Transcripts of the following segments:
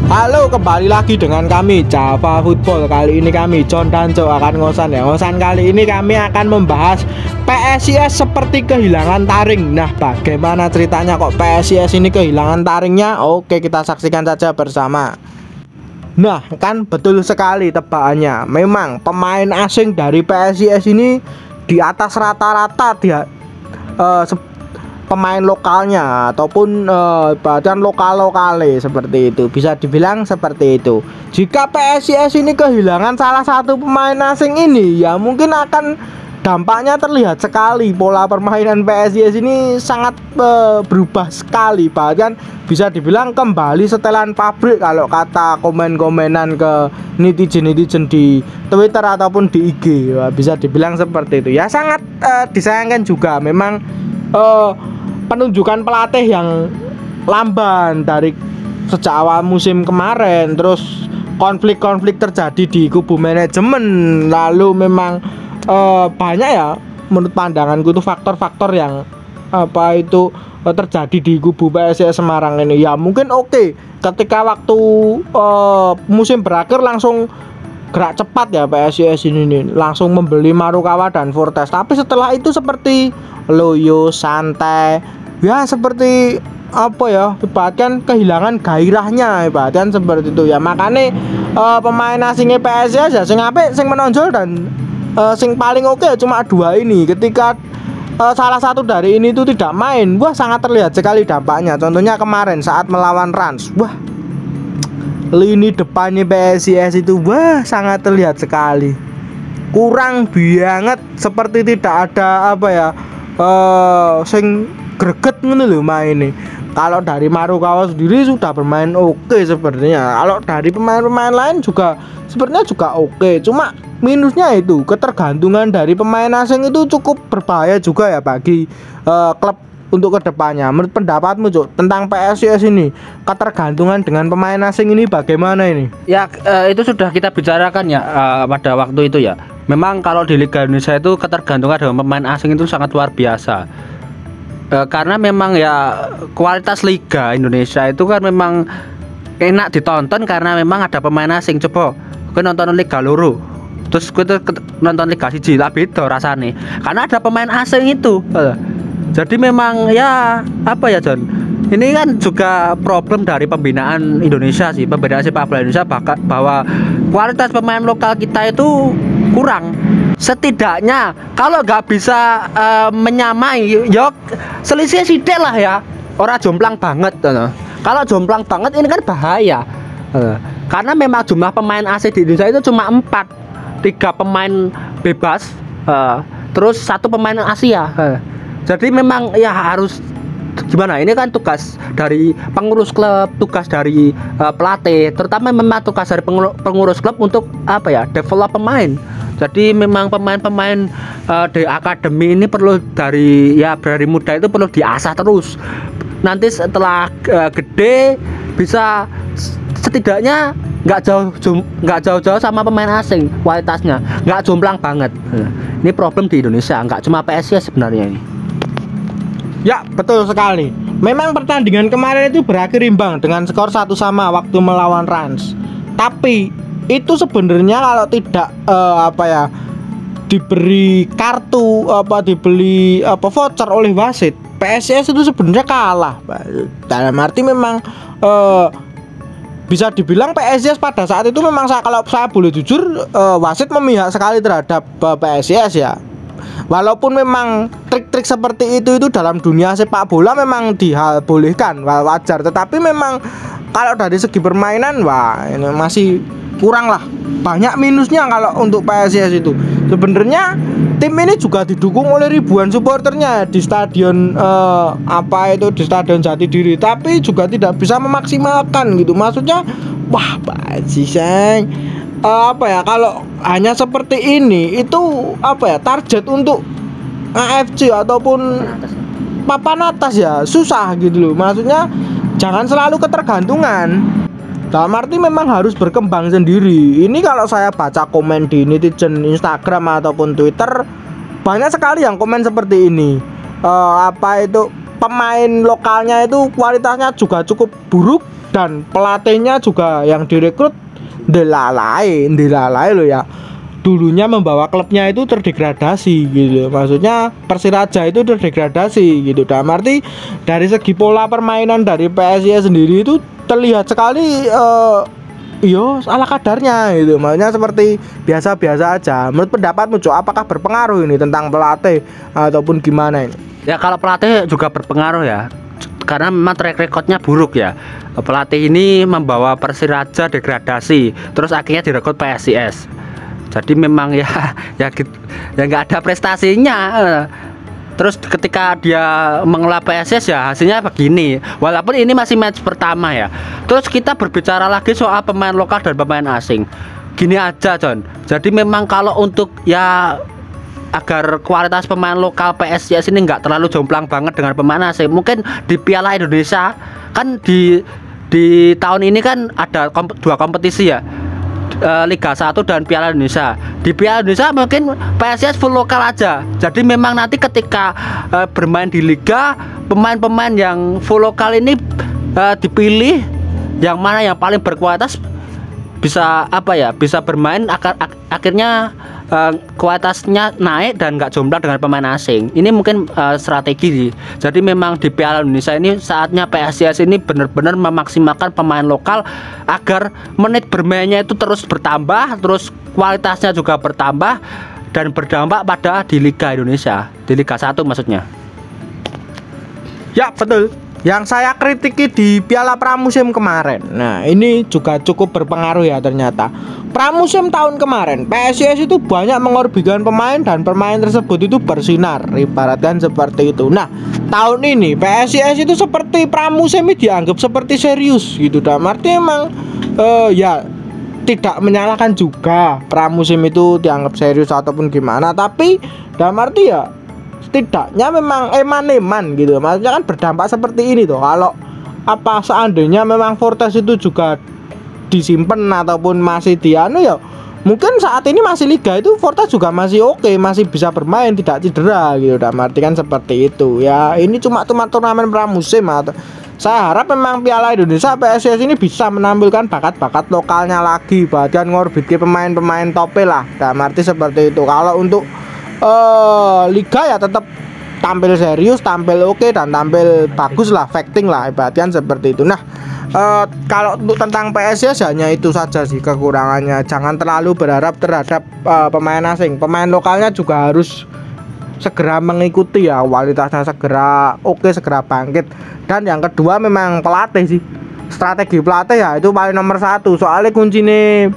Halo, kembali lagi dengan kami Java Football. Kali ini kami John dan Joe akan ngosan ya. Ngosan kali ini kami akan membahas PSIS seperti kehilangan taring. Nah, bagaimana ceritanya kok PSIS ini kehilangan taringnya? Oke, kita saksikan saja bersama. Nah, kan betul sekali tebakannya. Memang pemain asing dari PSIS ini di atas rata-rata dia pemain lokalnya ataupun badan lokal-lokale seperti itu, bisa dibilang seperti itu. Jika PSIS ini kehilangan salah satu pemain asing ini, ya mungkin akan dampaknya terlihat sekali. Pola permainan PSIS ini sangat berubah sekali, bahkan bisa dibilang kembali setelan pabrik kalau kata komen-komenan ke netizen-netizen di Twitter ataupun di IG. Ya, bisa dibilang seperti itu. Ya sangat disayangkan juga memang penunjukan pelatih yang lamban dari sejak awal musim kemarin, terus konflik-konflik terjadi di kubu manajemen, lalu memang banyak ya menurut pandanganku itu faktor-faktor yang terjadi di kubu PSIS Semarang ini. Ya mungkin oke, ketika waktu musim berakhir langsung gerak cepat ya PSIS ini nih, langsung membeli Marukawa dan Fortes. Tapi setelah itu seperti loyo, santai, ya seperti bahkan kehilangan gairahnya, bahkan seperti itu ya. Makanya pemain asingnya PSIS ya sing apik, sing menonjol dan sing paling oke cuma dua ini. Ketika salah satu dari ini itu tidak main, wah sangat terlihat sekali dampaknya. Contohnya kemarin saat melawan Rans, wah lini depannya PSIS itu wah sangat terlihat sekali kurang banget, seperti tidak ada sing greget ngono lho main ini. Kalau dari Marukawa sendiri sudah bermain oke sepertinya. Kalau dari pemain-pemain lain juga sepertinya juga oke. Cuma minusnya itu ketergantungan dari pemain asing itu cukup berbahaya juga ya bagi klub untuk kedepannya. Menurut pendapatmu Cuk tentang PSIS ini, ketergantungan dengan pemain asing ini bagaimana ini? Ya itu sudah kita bicarakan ya pada waktu itu ya. Memang kalau di Liga Indonesia itu ketergantungan dengan pemain asing itu sangat luar biasa. Karena memang ya kualitas Liga Indonesia itu kan memang enak ditonton karena memang ada pemain asing. Coba gue nonton Liga Loro, terus gue nonton Liga Siji, tapi itu rasanya karena ada pemain asing itu. Jadi memang ya John, ini kan juga problem dari pembinaan Indonesia sih, pembinaan sepak bola Indonesia, bahwa kualitas pemain lokal kita itu kurang. Setidaknya kalau nggak bisa menyamai, ya selisih sidik lah ya. Orang jomplang banget. Kalau jomplang banget ini kan bahaya. Karena memang jumlah pemain asing di Indonesia itu cuma 4, 3 pemain bebas, terus 1 pemain Asia. Jadi memang ya harus gimana, ini kan tugas dari pengurus klub, tugas dari pelatih, terutama memang tugas dari pengurus klub untuk develop pemain. Jadi memang pemain-pemain di akademi ini perlu dari muda itu perlu diasah terus. Nanti setelah gede bisa setidaknya nggak jauh-jauh sama pemain asing kualitasnya, nggak jomplang banget. Ini problem di Indonesia, nggak cuma PSIS sebenarnya ini. Ya betul sekali. Memang pertandingan kemarin itu berakhir imbang dengan skor 1-1 waktu melawan Rans. Tapi itu sebenarnya kalau tidak diberi kartu dibeli voucher oleh wasit, PSIS itu sebenarnya kalah. Dalam arti memang bisa dibilang PSIS pada saat itu memang kalau saya boleh jujur wasit memihak sekali terhadap PSIS ya. Walaupun memang trik-trik seperti itu dalam dunia sepak bola memang dibolehkan, wajar. Tetapi memang kalau dari segi permainan, wah ini masih kurang lah. Banyak minusnya kalau untuk PSIS itu. Sebenarnya tim ini juga didukung oleh ribuan supporternya di stadion di Stadion Jatidiri, tapi juga tidak bisa memaksimalkan gitu. Maksudnya, wah bajiseng. Kalau hanya seperti ini itu target untuk AFC ataupun papan atas ya susah gitu loh. Maksudnya jangan selalu ketergantungan. Dalam arti memang harus berkembang sendiri. Ini kalau saya baca komen di netizen Instagram ataupun Twitter, banyak sekali yang komen seperti ini. Pemain lokalnya itu kualitasnya juga cukup buruk dan pelatihnya juga yang direkrut ndelalai loh ya. Dulunya membawa klubnya itu terdegradasi gitu. Maksudnya Persiraja itu terdegradasi gitu. Dalam arti dari segi pola permainan dari PSIS sendiri itu terlihat sekali yo ala kadarnya gitu. Maksudnya seperti biasa-biasa aja. Menurut pendapatmu Cok, apakah berpengaruh ini tentang pelatih ataupun gimana ini? Ya kalau pelatih juga berpengaruh ya, karena memang track recordnya buruk ya. Pelatih ini membawa Persiraja degradasi, terus akhirnya direkrut PSIS. Jadi memang ya nggak ada prestasinya. Terus ketika dia mengelola PSIS ya hasilnya begini. Walaupun ini masih match pertama ya. Terus kita berbicara lagi soal pemain lokal dan pemain asing. Gini aja John. Jadi memang kalau untuk ya agar kualitas pemain lokal PSIS ini nggak terlalu jomplang banget dengan pemain asing, mungkin di Piala Indonesia kan di tahun ini kan ada dua kompetisi ya, Liga 1 dan Piala Indonesia. Di Piala Indonesia mungkin PSIS full lokal aja. Jadi memang nanti ketika bermain di liga, pemain-pemain yang full lokal ini dipilih yang mana yang paling berkualitas, bisa bisa bermain akhirnya kualitasnya naik dan nggak jomplang dengan pemain asing. Ini mungkin strategi. Jadi memang di Piala Indonesia ini saatnya PSIS ini benar-benar memaksimalkan pemain lokal agar menit bermainnya itu terus bertambah, terus kualitasnya juga bertambah dan berdampak pada di Liga Indonesia, di Liga 1 maksudnya. Ya betul. Yang saya kritiki di Piala Pramusim kemarin, nah ini juga cukup berpengaruh ya ternyata. Pramusim tahun kemarin PSIS itu banyak mengorbankan pemain dan pemain tersebut itu bersinar, ibaratkan seperti itu. Nah tahun ini PSIS itu seperti pramusim ini dianggap seperti serius gitu. Dalam arti emang ya tidak menyalahkan juga pramusim itu dianggap serius ataupun gimana, tapi dalam arti ya setidaknya memang eman-eman gitu. Maksudnya kan berdampak seperti ini tuh. Kalau apa seandainya memang Fortes itu juga disimpan ataupun masih dianu ya, mungkin saat ini masih liga itu Fortes juga masih oke, masih bisa bermain tidak cedera gitu. Dalam arti kan seperti itu. Ya ini cuma turnamen pramusim atau saya harap memang Piala Indonesia PSIS ini bisa menampilkan bakat-bakat lokalnya lagi, bahkan ngorbit ke pemain-pemain top lah. Dalam arti seperti itu. Kalau untuk liga ya tetap tampil serius, tampil oke dan tampil bagus lah, fighting lah, ibaratnya seperti itu. Nah kalau untuk tentang PSIS hanya itu saja sih kekurangannya. Jangan terlalu berharap terhadap pemain asing. Pemain lokalnya juga harus segera mengikuti ya, kualitasnya segera oke, segera bangkit. Dan yang kedua memang pelatih sih, strategi pelatih ya itu paling nomor satu. Soalnya kuncinya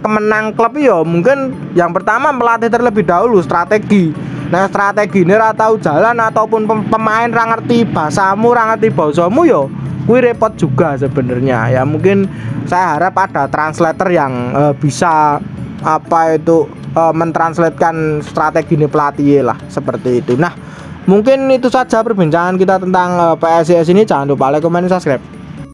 pemenang klub ya mungkin yang pertama melatih terlebih dahulu, strategi. Nah strategi ini tahu jalan ataupun pemain ra ngerti bahasamu, ra ngerti bahasamu yo kuwi repot juga sebenarnya ya. Mungkin saya harap ada translator yang bisa mentranslatekan strategi ini pelatih lah, seperti itu. Nah mungkin itu saja perbincangan kita tentang PSIS ini. Jangan lupa like, comment, subscribe.